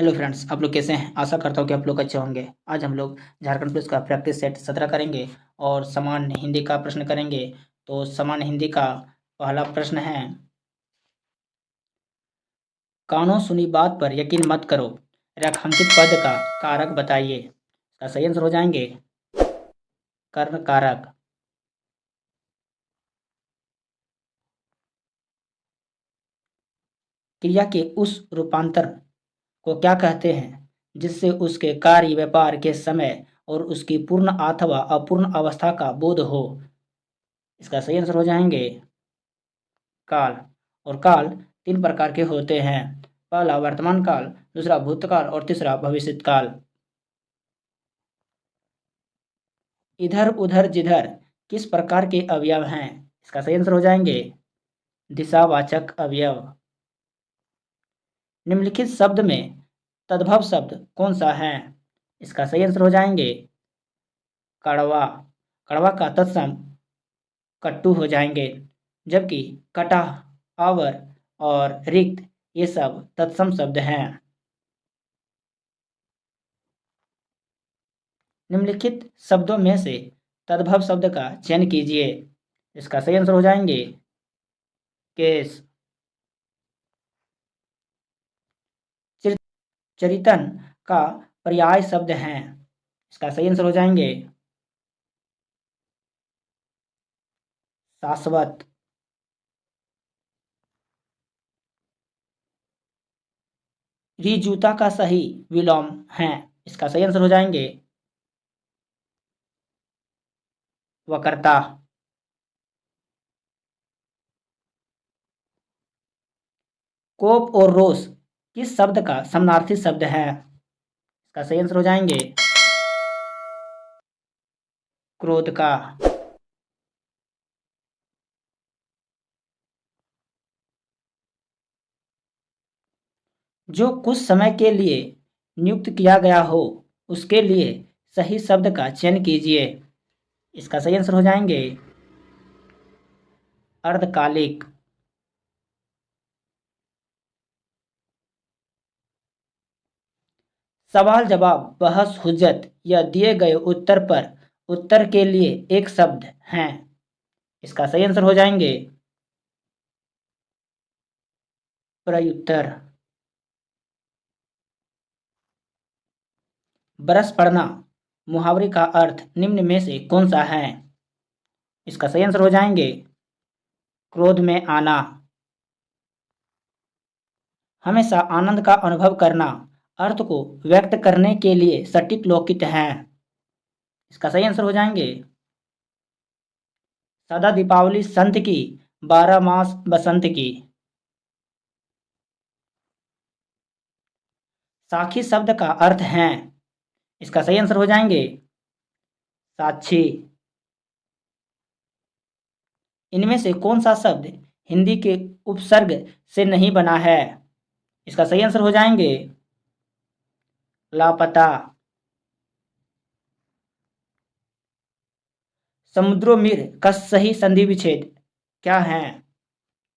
Hello friends, आप लोग कैसे हैं? आशा करता हूँ कि आप लोग अच्छे होंगे। आज हम लोग झारखंड पुलिस का प्रैक्टिस सेट 17 करेंगे और सामान्य हिंदी का प्रश्न करेंगे। तो सामान्य हिंदी का पहला प्रश्न है, कानों सुनी बात पर यकीन मत करो, रेखांकित पद का कारक बताइए। इसका सही आंसर हो जाएंगे कर्ण कारक। क्रिया के उस रूपांतर को क्या कहते हैं जिससे उसके कार्य व्यापार के समय और उसकी पूर्ण अथवा अपूर्ण अवस्था का बोध हो। इसका सही आंसर हो जाएंगे काल। और काल तीन प्रकार के होते हैं। पहला वर्तमान काल, दूसरा भूतकाल और तीसरा भविष्यत काल। इधर उधर जिधर किस प्रकार के अवयव हैं? इसका सही आंसर हो जाएंगे दिशावाचक अवयव। निम्नलिखित शब्द में तद्भव शब्द कौन सा है? इसका सही आंसर हो जाएंगे कड़वा। कड़वा का तत्सम कट्टू हो जाएंगे, जबकि कटा, आवर और रिक्त ये सब तत्सम शब्द हैं। निम्नलिखित शब्दों में से तद्भव शब्द का चयन कीजिए। इसका सही आंसर हो जाएंगे केस। चरितन का पर्याय शब्द है। इसका सही आंसर हो जाएंगे शाश्वत। ऋजुता का सही विलोम है। इसका सही आंसर हो जाएंगे वक्रता। कोप और रोष किस शब्द का समानार्थी शब्द है? इसका सही आंसर हो जाएंगे क्रोध का। जो कुछ समय के लिए नियुक्त किया गया हो उसके लिए सही शब्द का चयन कीजिए। इसका सही आंसर हो जाएंगे अर्धकालिक। सवाल जवाब, बहस हुज्जत या दिए गए उत्तर पर उत्तर के लिए एक शब्द हैं। इसका सही आंसर हो जाएंगे प्रत्युत्तर। बरस पड़ना मुहावरे का अर्थ निम्न में से कौन सा है? इसका सही आंसर हो जाएंगे क्रोध में आना। हमेशा आनंद का अनुभव करना अर्थ को व्यक्त करने के लिए सटीक लौकिक है। इसका सही आंसर हो जाएंगे सदा दीपावली संत की, 12 मास बसंत की। साखी शब्द का अर्थ है। इसका सही आंसर हो जाएंगे साक्षी। इनमें से कौन सा शब्द हिंदी के उपसर्ग से नहीं बना है? इसका सही आंसर हो जाएंगे लापता। समुद्रोमिर का सही संधि विच्छेद क्या है?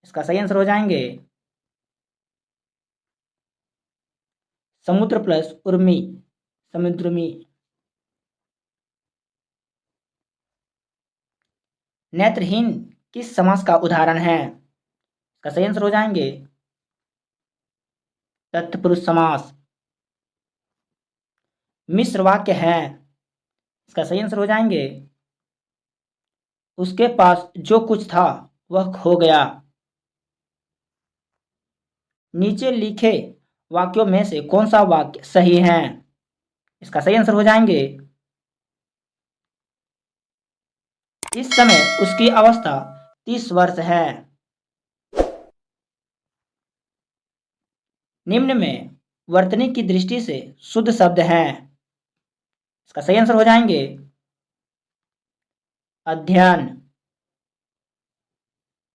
इसका सही आंसर हो जाएंगे समुद्र प्लस उर्मी, समुद्रमी। नेत्रहीन किस समास का उदाहरण है? इसका सही आंसर हो जाएंगे तत्पुरुष समास। मिश्र वाक्य है। इसका सही आंसर हो जाएंगे उसके पास जो कुछ था वह खो गया। नीचे लिखे वाक्यों में से कौन सा वाक्य सही है? इसका सही आंसर हो जाएंगे इस समय उसकी अवस्था 30 वर्ष है। निम्न में वर्तनी की दृष्टि से शुद्ध शब्द हैं। इसका सही आंसर हो जाएंगे अध्ययन।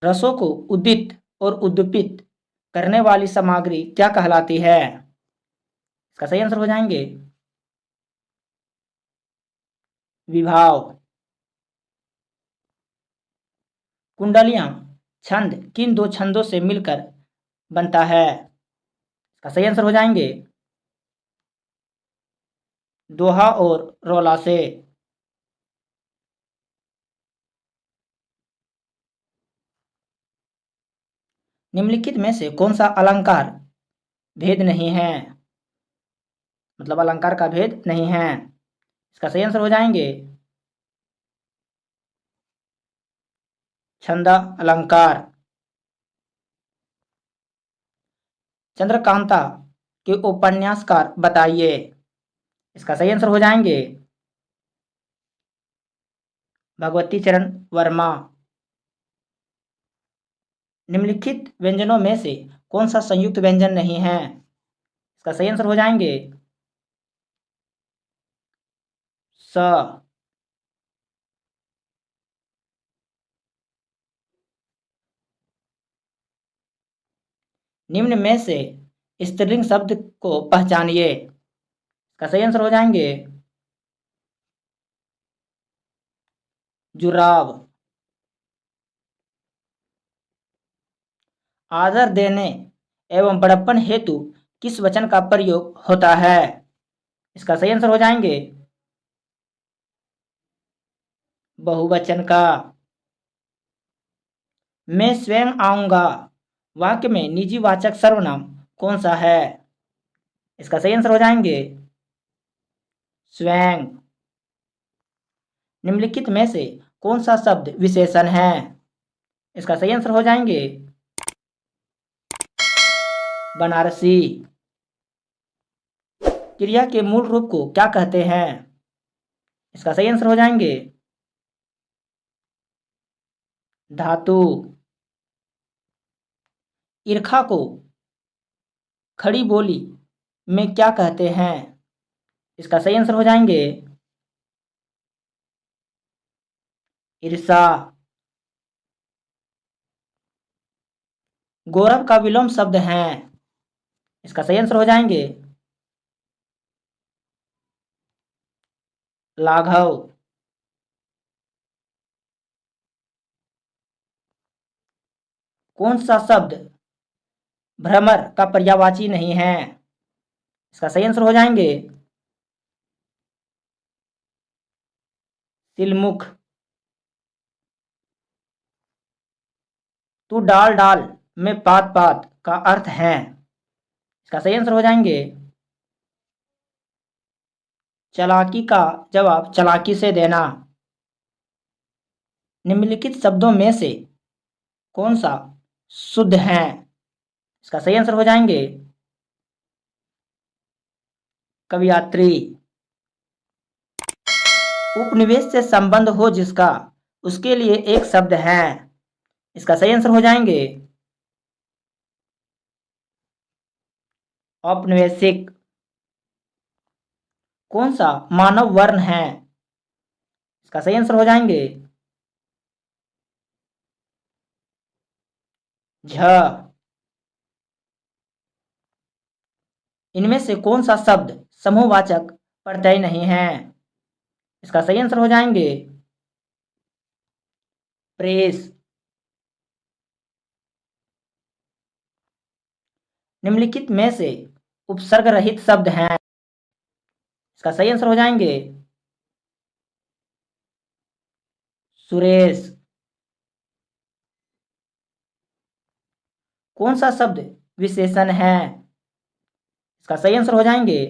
रसों को उद्दीत और उद्दीपित करने वाली सामग्री क्या कहलाती है? इसका सही आंसर हो जाएंगे विभाव। कुंडलियां छंद किन दो छंदों से मिलकर बनता है? इसका सही आंसर हो जाएंगे दोहा और रोला से। निम्नलिखित में से कौन सा अलंकार भेद नहीं है, मतलब अलंकार का भेद नहीं है। इसका सही आंसर हो जाएंगे छंद अलंकार। चंद्रकांता के उपन्यासकार बताइए। इसका सही आंसर हो जाएंगे भगवती चरण वर्मा। निम्नलिखित व्यंजनों में से कौन सा संयुक्त व्यंजन नहीं है। इसका सही आंसर हो जाएंगे स। निम्न में से स्त्रीलिंग शब्द को पहचानिए। इसका सही आंसर हो जाएंगे जुराब। आदर देने एवं बड़प्पन हेतु किस वचन का प्रयोग होता है। इसका सही आंसर हो जाएंगे बहुवचन का। मैं स्वयं आऊंगा वाक्य में निजी वाचक सर्वनाम कौन सा है। इसका सही आंसर हो जाएंगे स्वयं। निम्नलिखित में से कौन सा शब्द विशेषण है। इसका सही आंसर हो जाएंगे बनारसी। क्रिया के मूल रूप को क्या कहते हैं। इसका सही आंसर हो जाएंगे धातु। ईर्खा को खड़ी बोली में क्या कहते हैं। इसका सही आंसर हो जाएंगे ईर्षा। गौरव का विलोम शब्द है। इसका सही आंसर हो जाएंगे लाघव। कौन सा शब्द भ्रमर का पर्यायवाची नहीं है। इसका सही आंसर हो जाएंगे तिलमुख। तू डाल डाल में पात पात का अर्थ है। इसका सही आंसर हो जाएंगे चालाकी का जवाब चालाकी से देना। निम्नलिखित शब्दों में से कौन सा शुद्ध है। इसका सही आंसर हो जाएंगे कवियात्री। उपनिवेश से संबंध हो जिसका उसके लिए एक शब्द है। इसका सही आंसर हो जाएंगे औपनिवेशिक। कौन सा मानव वर्ण है। इसका सही आंसर हो जाएंगे झ। इनमें से कौन सा शब्द समूहवाचक प्रत्यय नहीं है। इसका सही आंसर हो जाएंगे प्रेस। निम्नलिखित में से उपसर्ग रहित शब्द हैं। इसका सही आंसर हो जाएंगे सुरेश। कौन सा शब्द विशेषण है। इसका सही आंसर हो जाएंगे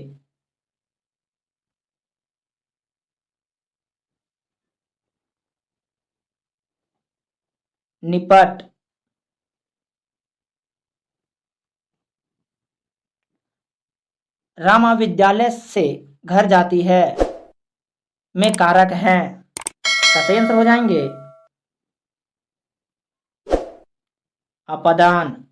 निपट। रामा विद्यालय से घर जाती है में कारक है। इसका सही आंसर हो जाएंगे अपदान।